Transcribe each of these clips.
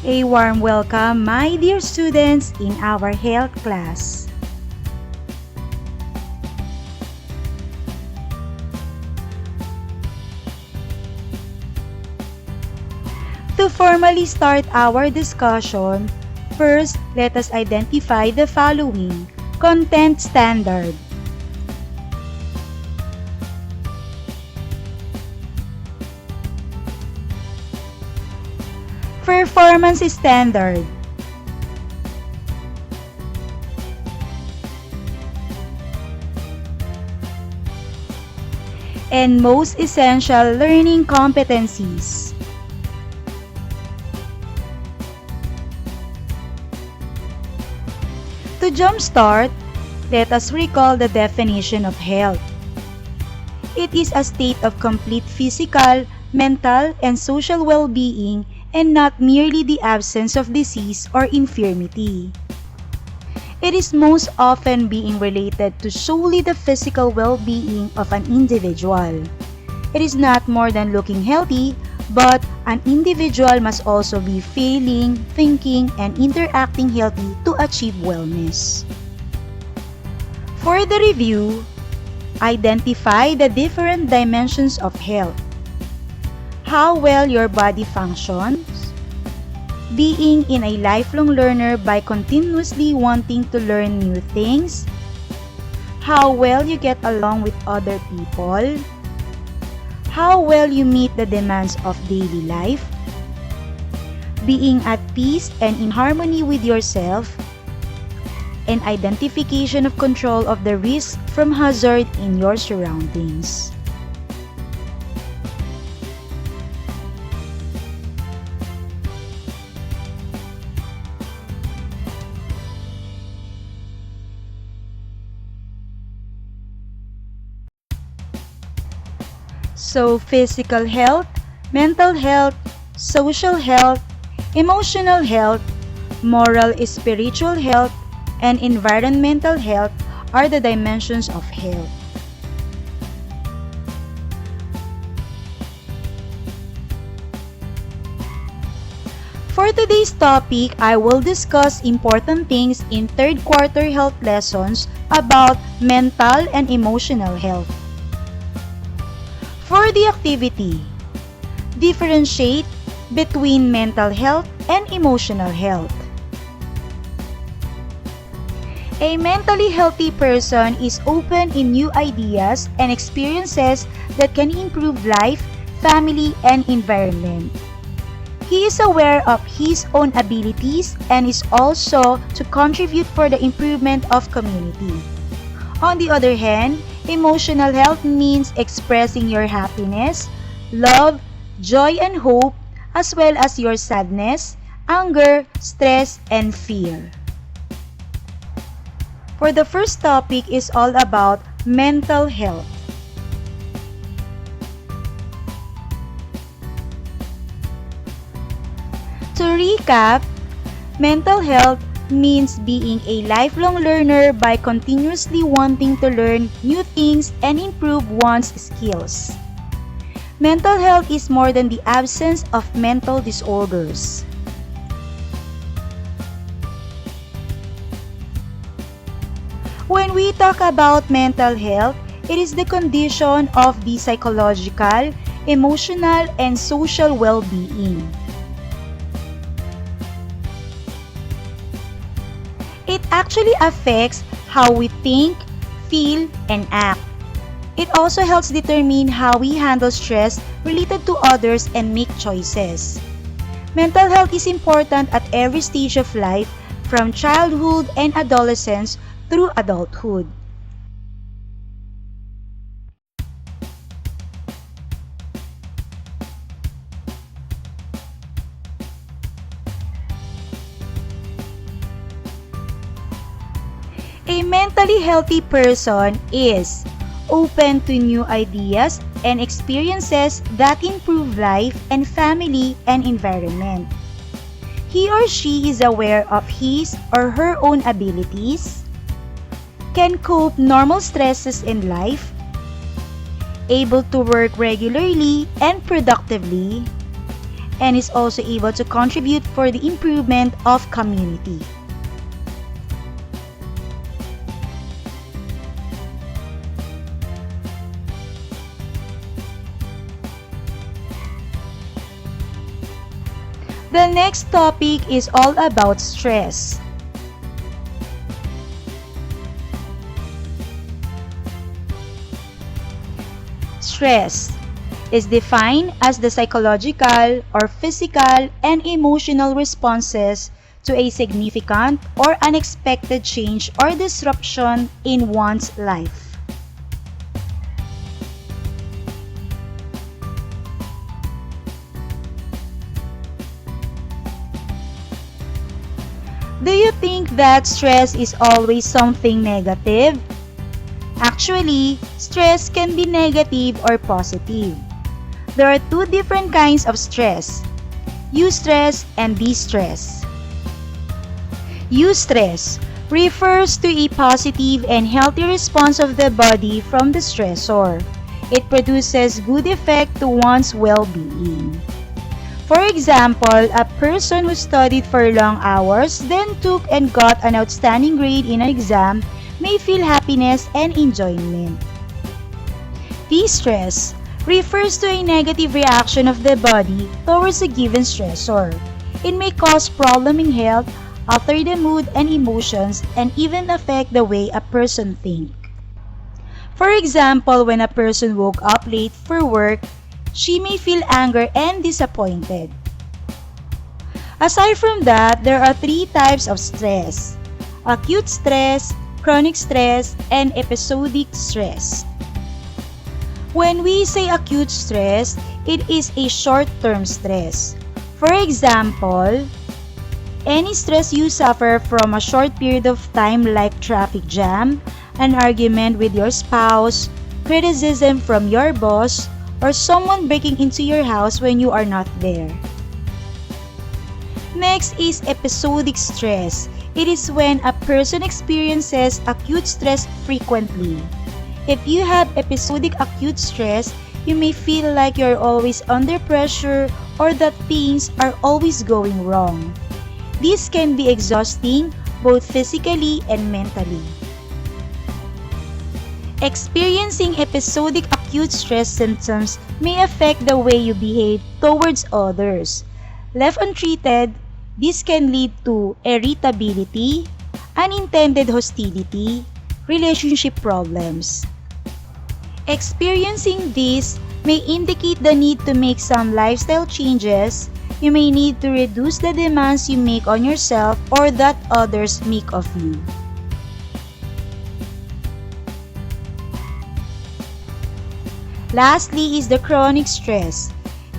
A warm welcome, my dear students, in our health class. To formally start our discussion, first, let us identify the following. Content standard. Performance standard. And most essential learning competencies. To jumpstart, let us recall the definition of health. It is a state of complete physical, mental, and social well-being, and not merely the absence of disease or infirmity. It is most often being related to solely the physical well-being of an individual. It is not more than looking healthy, but an individual must also be feeling, thinking, and interacting healthy to achieve wellness. For the review, identify the different dimensions of health. How well your body functions, being in a lifelong learner by continuously wanting to learn new things, how well you get along with other people, how well you meet the demands of daily life, being at peace and in harmony with yourself, and identification of control of the risks from hazard in your surroundings. So, physical health, mental health, social health, emotional health, moral spiritual health, and environmental health are the dimensions of health. For today's topic, I will discuss important things in third quarter health lessons about mental and emotional health. For the activity, differentiate between mental health and emotional health. A mentally healthy person is open in new ideas and experiences that can improve life, family, and environment. He is aware of his own abilities and is also to contribute for the improvement of community. On the other hand, emotional health means expressing your happiness, love, joy, and hope, as well as your sadness, anger, stress, and fear. For the first topic is all about mental health. To recap, mental health means being a lifelong learner by continuously wanting to learn new things and improve one's skills. Mental health is more than the absence of mental disorders. When we talk about mental health, it is the condition of the psychological, emotional, and social well-being. It actually affects how we think, feel, and act. It also helps determine how we handle stress related to others and make choices. Mental health is important at every stage of life, from childhood and adolescence through adulthood. A mentally healthy person is open to new ideas and experiences that improve life and family and environment. He or she is aware of his or her own abilities, can cope normal stresses in life, able to work regularly and productively, and is also able to contribute for the improvement of community. The next topic is all about stress. Stress is defined as the psychological or physical and emotional responses to a significant or unexpected change or disruption in one's life. Do you think that stress is always something negative? Actually, stress can be negative or positive. There are two different kinds of stress: eustress and distress. Eustress refers to a positive and healthy response of the body from the stressor. It produces good effect to one's well-being. For example, a person who studied for long hours, then took and got an outstanding grade in an exam may feel happiness and enjoyment. Distress refers to a negative reaction of the body towards a given stressor. It may cause problem in health, alter the mood and emotions, and even affect the way a person thinks. For example, when a person woke up late for work, she may feel anger and disappointed. Aside from that, there are three types of stress: acute stress, chronic stress, and episodic stress. When we say acute stress, it is a short-term stress. For example, any stress you suffer from a short period of time like traffic jam, an argument with your spouse, criticism from your boss, or someone breaking into your house when you are not there. Next is episodic stress. It is when a person experiences acute stress frequently. If you have episodic acute stress, you may feel like you're always under pressure or that things are always going wrong. This can be exhausting both physically and mentally. Experiencing episodic acute stress symptoms may affect the way you behave towards others. Left untreated, this can lead to irritability, unintended hostility, relationship problems. Experiencing this may indicate the need to make some lifestyle changes. You may need to reduce the demands you make on yourself or that others make of you. Lastly is the chronic stress.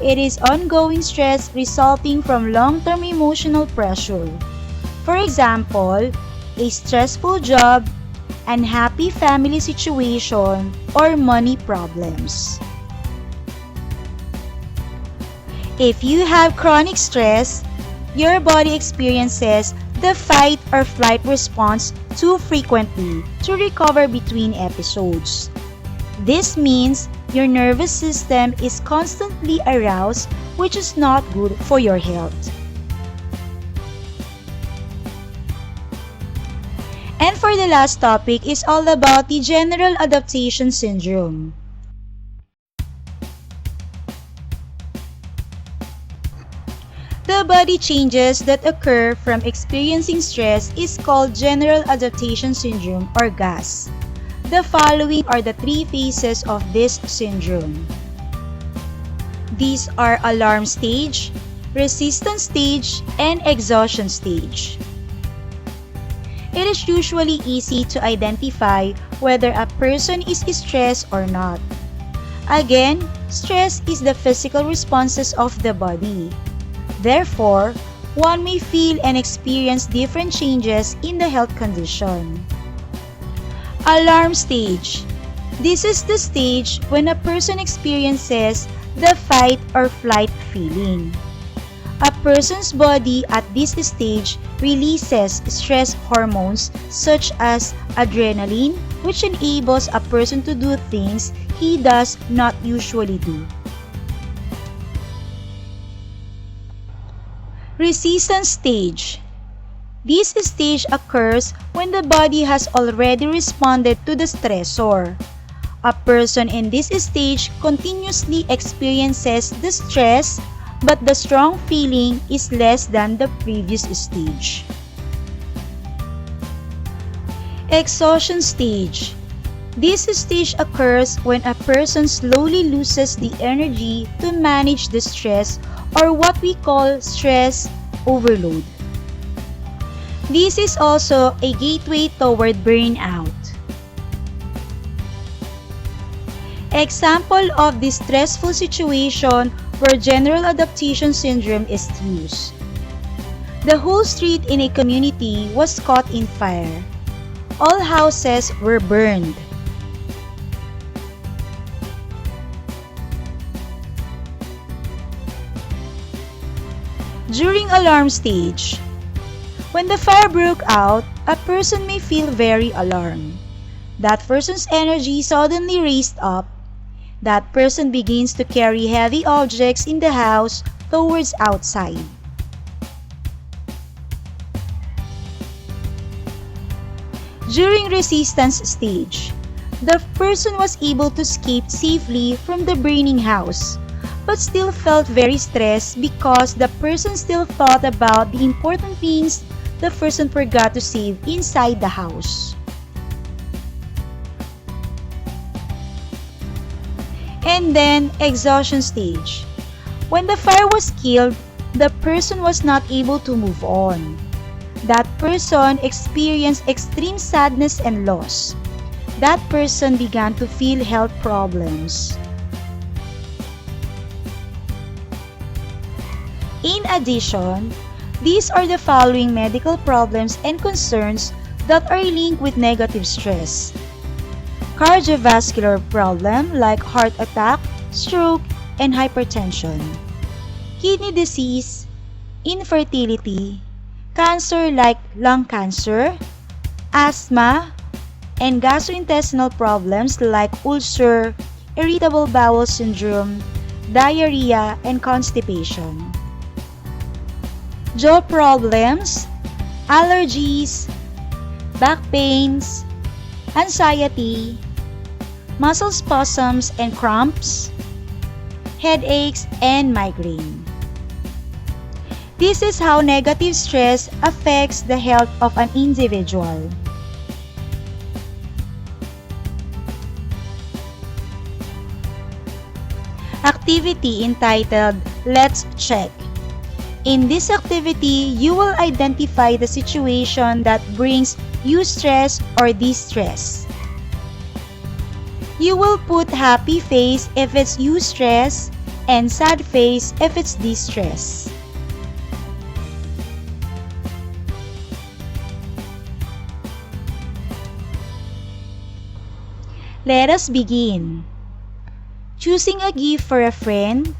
It is ongoing stress resulting from long-term emotional pressure. For example, a stressful job, unhappy family situation, or money problems. If you have chronic stress, your body experiences the fight or flight response too frequently to recover between episodes. This means your nervous system is constantly aroused, which is not good for your health. And for the last topic is all about the general adaptation syndrome. The body changes that occur from experiencing stress is called general adaptation syndrome or GAS. The following are the three phases of this syndrome. These are alarm stage, resistance stage, and exhaustion stage. It is usually easy to identify whether a person is stressed or not. Again, stress is the physical responses of the body. Therefore, one may feel and experience different changes in the health condition. Alarm stage. This is the stage when a person experiences the fight or flight feeling. A person's body at this stage releases stress hormones such as adrenaline, which enables a person to do things he does not usually do. Resistance stage. This stage occurs when the body has already responded to the stressor. A person in this stage continuously experiences the stress, but the strong feeling is less than the previous stage. Exhaustion stage. This stage occurs when a person slowly loses the energy to manage the stress, or what we call stress overload. This is also a gateway toward burnout. Example of this stressful situation where general adaptation syndrome is used. The whole street in a community was caught in fire. All houses were burned. During alarm stage. When the fire broke out, a person may feel very alarmed. That person's energy suddenly raised up. That person begins to carry heavy objects in the house towards outside. During resistance stage, the person was able to escape safely from the burning house, but still felt very stressed because the person still thought about the important things the person forgot to save inside the house. And then, exhaustion stage. When the fire was killed, the person was not able to move on. That person experienced extreme sadness and loss. That person began to feel health problems. In addition, these are the following medical problems and concerns that are linked with negative stress. Cardiovascular problem like heart attack, stroke, and hypertension. Kidney disease, infertility, cancer like lung cancer, asthma, and gastrointestinal problems like ulcer, irritable bowel syndrome, diarrhea, and constipation. Jaw problems, allergies, back pains, anxiety, muscle spasms and cramps, headaches, and migraine. This is how negative stress affects the health of an individual. Activity entitled Let's Check. In this activity, you will identify the situation that brings you stress or distress. You will put happy face if it's eustress and sad face if it's distress. Let us begin. Choosing a gift for a friend,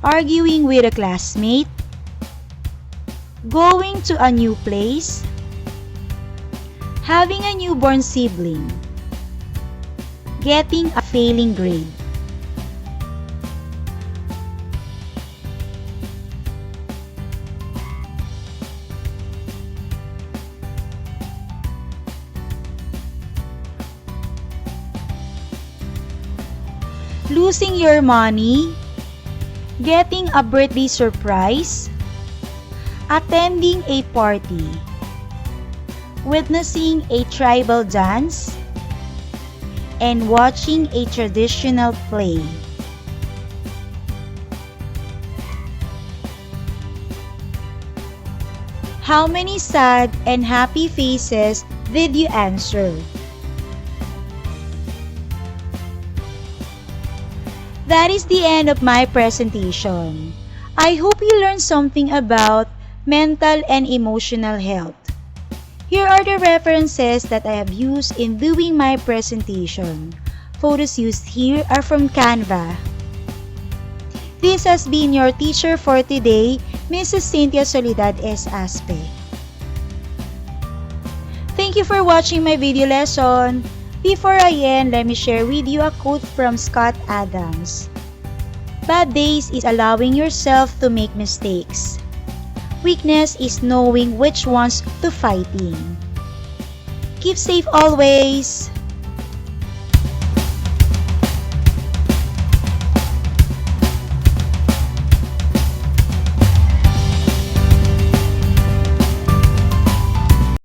arguing with a classmate, going to a new place, having a newborn sibling, getting a failing grade. Losing your money, getting a birthday surprise, attending a party, witnessing a tribal dance, and watching a traditional play. How many sad and happy faces did you answer? That is the end of my presentation. I hope you learned something about mental and emotional health. Here are the references that I have used in doing my presentation. Photos used here are from Canva. This has been your teacher for today, Mrs. Cynthia Soledad S. Aspe. Thank you for watching my video lesson. Before I end, let me share with you a quote from Scott Adams. Bad days is allowing yourself to make mistakes. Weakness is knowing which ones to fighting. Keep safe always!